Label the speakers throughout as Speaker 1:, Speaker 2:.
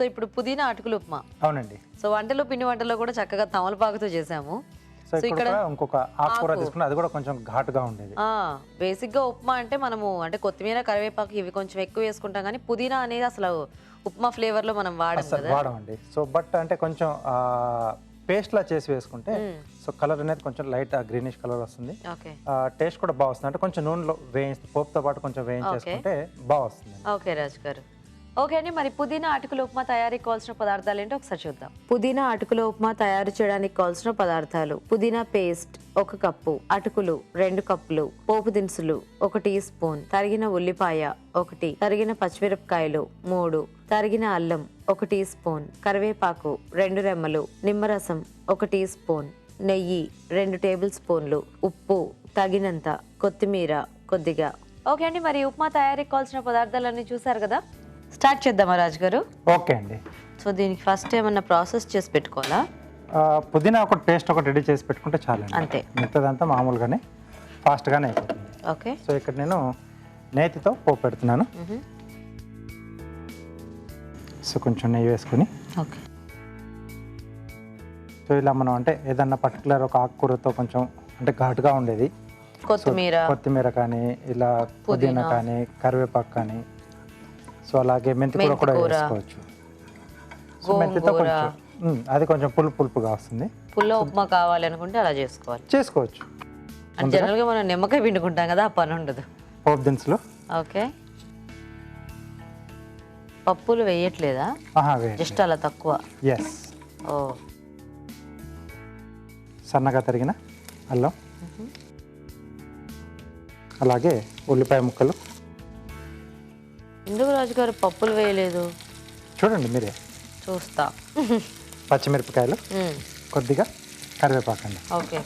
Speaker 1: So ఇప్పుడు పుదీనా అటుకులు ఉప్మా.
Speaker 2: అవునండి.
Speaker 1: సో పిండి వంటల్లో కూడా చక్కగా తమలపాకుతో చేసాము.
Speaker 2: సో ఇక్కడ ఇంకొక ఆకుకూర తీసుకున్నా, అది కూడా కొంచెం ఘాటుగా ఉండేది.
Speaker 1: బేసిక్ గా ఉప్మా అంటే మనము అంటే కొత్తిమీర, కరివేపాకు ఇవి కొంచెం ఎక్కువ వేసుకుంటాం, కానీ పుదీనా అనేది అసలు ఉప్మా ఫ్లేవర్ లో మనం
Speaker 2: వాడమండి. సో బట్ అంటే కొంచెం పేస్ట్ లా చేసి వేసుకుంటే సో కలర్ అనేది కొంచెం లైట్ గ్రీనిష్ కలర్ వస్తుంది. టేస్ట్ కూడా బాగా వస్తుంది. అంటే కొంచెం నూనెలో వేయించి పోపుతో పాటు కొంచెం వేయించేసుకుంటే బాగా వస్తుంది.
Speaker 1: ఓకే రాజ్ గారు. ఓకే అండి, మరి పుదీనా అటుకుల ఉప్మా తయారీకి కావాల్సిన పదార్థాలు ఏంటో ఒకసారి చూద్దాం. పుదీనా అటుకుల ఉప్మా తయారు చేయడానికి కావాల్సిన పదార్థాలు: పుదీనా పేస్ట్ 1 కప్పు, అటుకులు 2 కప్పులు, పోపు దినుసులు 1 టీ స్పూన్, తరిగిన ఉల్లిపాయ 1, తరిగిన పచ్చిమిరపకాయలు 3, తరిగిన అల్లం 1 టీ స్పూన్, కరివేపాకు 2 రెమ్మలు, నిమ్మరసం 1 టీ స్పూన్, నెయ్యి 2 టేబుల్ స్పూన్లు, ఉప్పు తగినంత, కొత్తిమీర కొద్దిగా. ఓకే అండి, మరి ఉప్మా తయారీకి కావాల్సిన పదార్థాలన్నీ చూసారు కదా, స్టార్ట్ చేద్దామా రాజు గారు?
Speaker 2: ఓకే అండి.
Speaker 1: సో దీనికి ఫస్ట్ ఏమన్నా ప్రాసెస్ చేసి పెట్టుకోవాలా?
Speaker 2: పుదీనా ఒకటి పేస్ట్ ఒకటి రెడీ చేసి పెట్టుకుంటే చాలు
Speaker 1: అంతే.
Speaker 2: మిగతాదంతా మామూలుగానే ఫాస్ట్గానే అయిపోతుంది.
Speaker 1: ఓకే.
Speaker 2: సో ఇక్కడ నేను నేతితో పోపు పెడుతున్నాను. సో కొంచెం నెయ్యి వేసుకుని,
Speaker 1: ఓకే.
Speaker 2: సో ఇలా మనం అంటే ఏదన్నా పర్టికులర్ ఒక ఆకుకూరతో కొంచెం అంటే ఘాటుగా ఉండేది, కొత్తిమీర కానీ, ఇలా పుదీనా కానీ, కరివేపాకు కానీ, సో అలాగే మెంతి కూర కూడా వేసుకోవచ్చు. సో మెంతితో కొంచెం అది కొంచెం పులుపుగా వస్తుంది.
Speaker 1: పుల్ల ఉప్మా కావాలి అనుకుంటే అలా చేసుకోవచ్చు. జనరల్ గా మనం నిమ్మకాయ పిండుకుంటాం కదా, ఆ పని ఉండదు.
Speaker 2: పోపు దినుసులు.
Speaker 1: ఓకే. పప్పులు వేయట్లేదా? జస్ట్ అలా తక్కువ.
Speaker 2: ఎస్.
Speaker 1: ఓ.
Speaker 2: సన్నగా తరిగిన అల్లం, అలాగే ఉల్లిపాయ ముక్కలు.
Speaker 1: ఎందుకు రాజుగారు పప్పులు వేయలేదు?
Speaker 2: చూడండి మీరే.
Speaker 1: చూస్తా.
Speaker 2: పచ్చిమిరపకాయలు, కొద్దిగా కరివేపాకు అండి.
Speaker 1: ఓకే.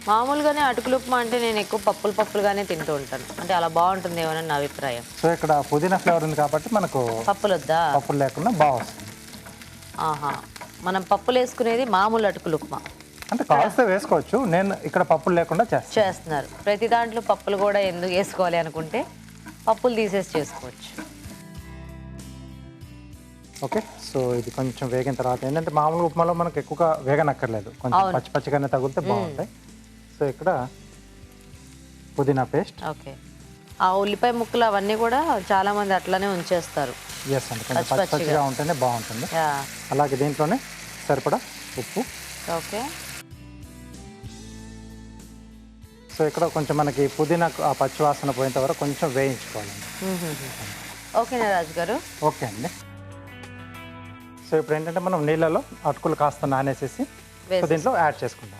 Speaker 1: మామూలుగానే అటుకులు ఉప్మా అంటే నేను ఎక్కువ పప్పులుగానే తింటూ ఉంటాను, అంటే అలా బాగుంటుంది ఏమని నా అభిప్రాయం.
Speaker 2: సో ఇక్కడ పుదీనా ఫ్లేవర్ ఉంది కాబట్టి మనకు
Speaker 1: పప్పులు వద్దా?
Speaker 2: పప్పులు లేకుండా బాగా వస్తుంది.
Speaker 1: ఆహా, మనం పప్పులు వేసుకునేది మామూలు అటుకులు ఉప్మా
Speaker 2: అంటే కావాల్సి వేసుకోవచ్చు. నేను ఇక్కడ పప్పులు లేకుండా
Speaker 1: చేస్తున్నారు. ప్రతి దాంట్లో పప్పులు కూడా ఎందుకు వేసుకోవాలి అనుకుంటే పప్పులు తీసేసి చేసుకోవచ్చు.
Speaker 2: ఓకే. సో ఇది కొంచెం వేగిన తర్వాత ఏంటంటే మామూలు ఉప్మాలో మనకు ఎక్కువగా వేగనక్కర్లేదు, కొంచెం పచ్చిగానే తగిలితే బాగుంటాయి. సో ఇక్కడ పుదీనా పేస్ట్.
Speaker 1: ఓకే. ఆ ఉల్లిపాయ ముక్కలు అవన్నీ కూడా చాలా మంది అట్లానే ఉంచేస్తారు.
Speaker 2: ఎస్ అండి, కొంచెం పచ్చిగా ఉంటేనే బాగుంటుంది. అలాగే దీంట్లోనే సరిపడా ఉప్పు.
Speaker 1: ఓకే.
Speaker 2: సో ఇక్కడ కొంచెం మనకి పుదీనా ఆ పచ్చి వాసన పోయేంత వరకు కొంచెం వేయించుకోవాలండి.
Speaker 1: ఓకేనా రాజు గారు?
Speaker 2: ఓకే అండి. సో ఇప్పుడు ఏంటంటే మనం నీళ్ళలో అటుకులు కాస్త నానేసేసి దీంట్లో యాడ్ చేసుకుందాం.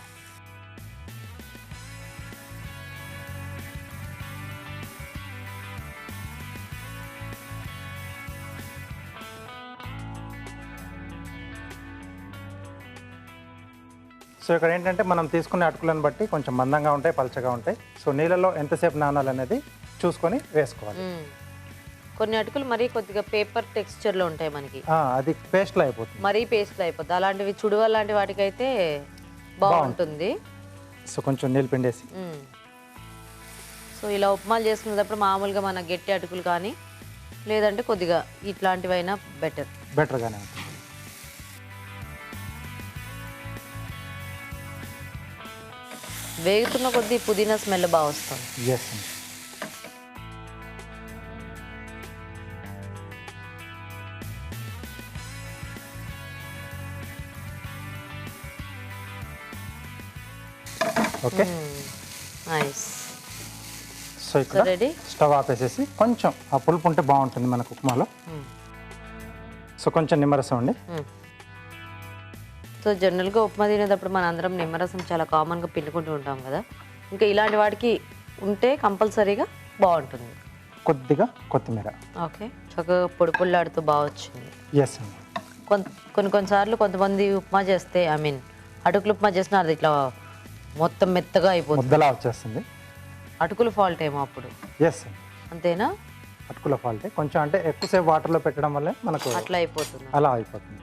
Speaker 2: సో ఇక్కడ ఏంటంటే మనం తీసుకునే అటుకులను బట్టి కొంచెం మందంగా ఉంటాయి, పలచగా ఉంటాయి. సో నీళ్ళలో ఎంతసేపు నానాలనేది చూసుకొని వేసుకోవాలి.
Speaker 1: కొన్ని అటుకులు మరీ కొద్దిగా పేపర్ టెక్స్చర్ లో ఉంటాయి మనకి,
Speaker 2: అది పేస్ట్ లో అయిపోతుంది,
Speaker 1: మరీ పేస్ట్ లో అయిపోతుంది. అలాంటివి చుడువ లాంటి వాటికి అయితే బాగుంటుంది.
Speaker 2: సో కొంచెం నీళ్ళు పిండేసి,
Speaker 1: సో ఇలా ఉప్మాలు చేసుకునేటప్పుడు మామూలుగా మన గట్టి అటుకులు కానీ లేదంటే కొద్దిగా ఇట్లాంటివైనా
Speaker 2: బెటర్గానే ఉంటుంది.
Speaker 1: వేగుతున్న కొద్దీ పుదీనా స్మెల్ బాగా వస్తుంది.
Speaker 2: ఎస్. Okay,
Speaker 1: nice.
Speaker 2: సో ఇక్కడ స్టవ్ ఆపేసేసి కొంచెం ఆ పులుపు ఉంటే బాగుంటుంది మనకు ఉప్మాలో. సో కొంచెం నిమ్మరసం అండి.
Speaker 1: సో జనరల్గా ఉప్మా తినేటప్పుడు మన అందరం నిమ్మరసం చాలా కామన్గా పిండుకుంటూ ఉంటాం కదా, ఇంకా ఇలాంటి వాటికి ఉంటే కంపల్సరీగా బాగుంటుంది.
Speaker 2: కొద్దిగా కొత్తిమీర.
Speaker 1: ఓకే. చక్కగా పొడి పొడిలాడుతూ బాగా వచ్చింది.
Speaker 2: ఎస్ అండి.
Speaker 1: కొన్నిసార్లు కొంతమంది ఉప్మా చేస్తే, అటుకులు ఉప్మా చేసిన అది ఇట్లా మొత్తం మెత్తగా అయిపోతుంది,
Speaker 2: ముద్దలా వచ్చేస్తుంది.
Speaker 1: అటుకుల ఫాల్ట్ ఏమో అప్పుడు.
Speaker 2: ఎస్
Speaker 1: అంతేనా?
Speaker 2: అటుకుల ఫాల్ట్ కొంచెం అంటే ఎక్కువసేపు వాటర్లో పెట్టడం వల్లే మనకు
Speaker 1: అట్లా అయిపోతుంది.
Speaker 2: అలా అయిపోతుంది.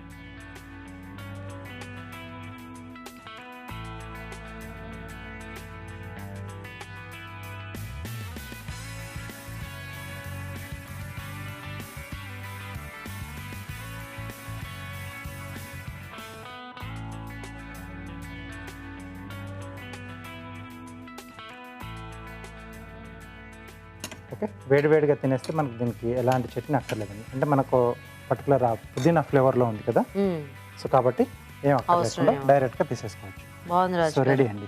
Speaker 2: ఓకే, వేడివేడిగా తినేస్తే మనకు దీనికి ఎలాంటి చట్నీ అక్కర్లేదండి. అంటే మనకు పర్టికులర్ ఆ పుదీనా ఫ్లేవర్లో ఉంది కదా, సో కాబట్టి ఏం అక్కర్లేకుండా డైరెక్ట్గా తీసేసుకోవచ్చు.
Speaker 1: బాగుంది రాజు.
Speaker 2: సో రెడీ అండి.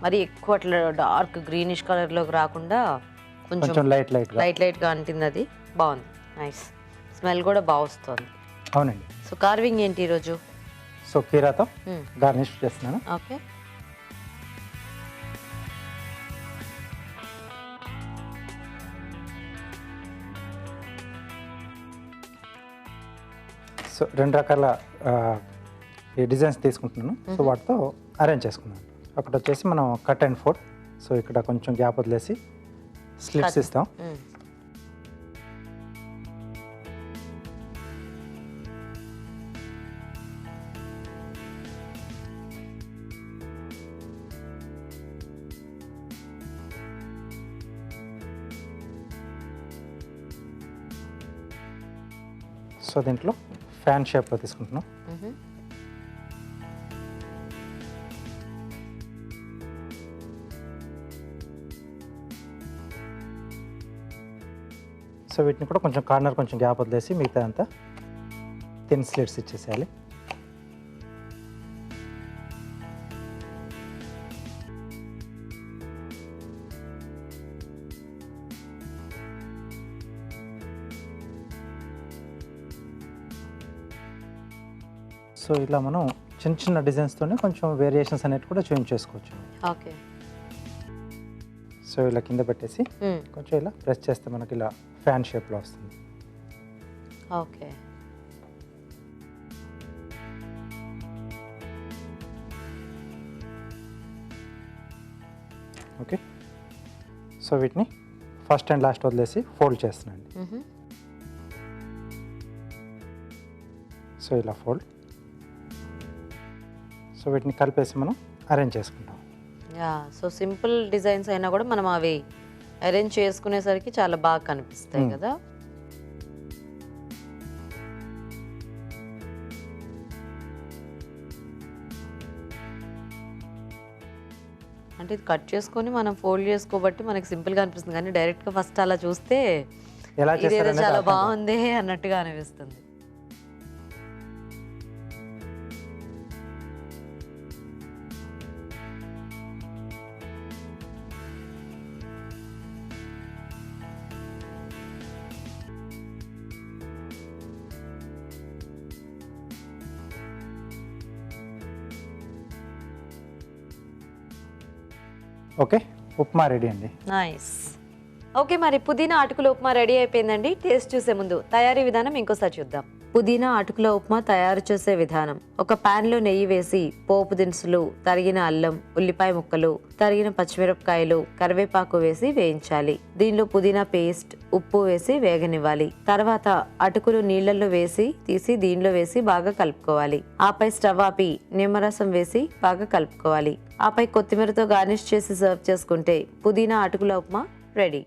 Speaker 1: మరి ఎక్కువ అట్లా డార్క్ గ్రీనిష్ కలర్లోకి రాకుండా
Speaker 2: కొంచెం
Speaker 1: లైట్గా అంటుంది. అది బాగుంది, నైస్. స్మెల్ కూడా బాగా వస్తుంది.
Speaker 2: అవునండి.
Speaker 1: సో కార్వింగ్ ఏంటి ఈరోజు?
Speaker 2: సో కీరాతో గార్నిష్ చేస్తున్నాను.
Speaker 1: ఓకే,
Speaker 2: సో 2 రకాల ఈ డిజైన్స్ తీసుకుంటున్నాను. సో వాటితో అరేంజ్ చేసుకున్నాను. ఒకటి వచ్చేసి మనం కట్ అండ్ ఫోల్డ్. సో ఇక్కడ కొంచెం గ్యాప్ వదిలేసి స్లిట్స్ ఇస్తాం. సో దీంట్లో ఫ్యాన్ షేప్లో తీసుకుంటున్నాం. సో వీటిని కూడా కొంచెం కార్నర్ కొంచెం గ్యాప్ వదిలేసి మిగతా అంతా థిన్ స్లిట్స్ ఇచ్చేసేయాలి. సో ఇలా మనం చిన్న చిన్న డిజైన్స్తోనే కొంచెం వేరియేషన్స్ అనేవి కూడా చేంజ్ చేసుకోవచ్చు.
Speaker 1: ఓకే,
Speaker 2: సో ఇలా కింద పెట్టేసి కొంచెం ఇలా ప్రెస్ చేస్తే మనకి ఇలా ఫ్యాన్ షేప్లో వస్తుంది.
Speaker 1: Okay,
Speaker 2: okay. సో వీటిని ఫస్ట్ అండ్ లాస్ట్ వదిలేసి ఫోల్డ్ చేస్తున్నాను. సో ఇలా ఫోల్డ్. సో వీటిని కలిపేసి మనం అరేంజ్ చేసుకుంటాం.
Speaker 1: యా, సో సింపుల్ డిజైన్స్ అయినా కూడా మనం అవి అరేంజ్ చేసుకునేసరికి చాలా బాగా కనిపిస్తాయి కదా. అంటే ఇది కట్ చేసుకొని మనం ఫోల్డ్ చేసుకోబట్టి మనకి సింపుల్గా అనిపిస్తుంది, కానీ డైరెక్ట్గా ఫస్ట్ అలా చూస్తే ఇదేదో చాలా బాగుంది అన్నట్టుగా అనిపిస్తుంది.
Speaker 2: ఓకే, ఉప్మా రెడీ అండి.
Speaker 1: నైస్. ఓకే, మరి పుదీనా అటుకుల ఉప్మా రెడీ అయిపోయిందండి. టేస్ట్ చూసే ముందు తయారీ విధానం ఇంకోసారి చూద్దాం. పుదీనా అటుకుల ఉప్మా తయారు చేసే విధానం: ఒక పాన్ లో నెయ్యి వేసి పోపు దినుసులు, తరిగిన అల్లం, ఉల్లిపాయ ముక్కలు, తరిగిన పచ్చిమిరపకాయలు, కరివేపాకు వేసి వేయించాలి. దీనిలో పుదీనా పేస్ట్, ఉప్పు వేసి వేగనివ్వాలి. తర్వాత అటుకులు నీళ్లలో వేసి తీసి దీనిలో వేసి బాగా కలుపుకోవాలి. ఆపై స్టవ్ ఆపి నిమ్మరసం వేసి బాగా కలుపుకోవాలి. ఆపై కొత్తిమీరతో గార్నిష్ చేసి సర్వ్ చేసుకుంటే పుదీనా అటుకుల ఉప్మా రెడీ.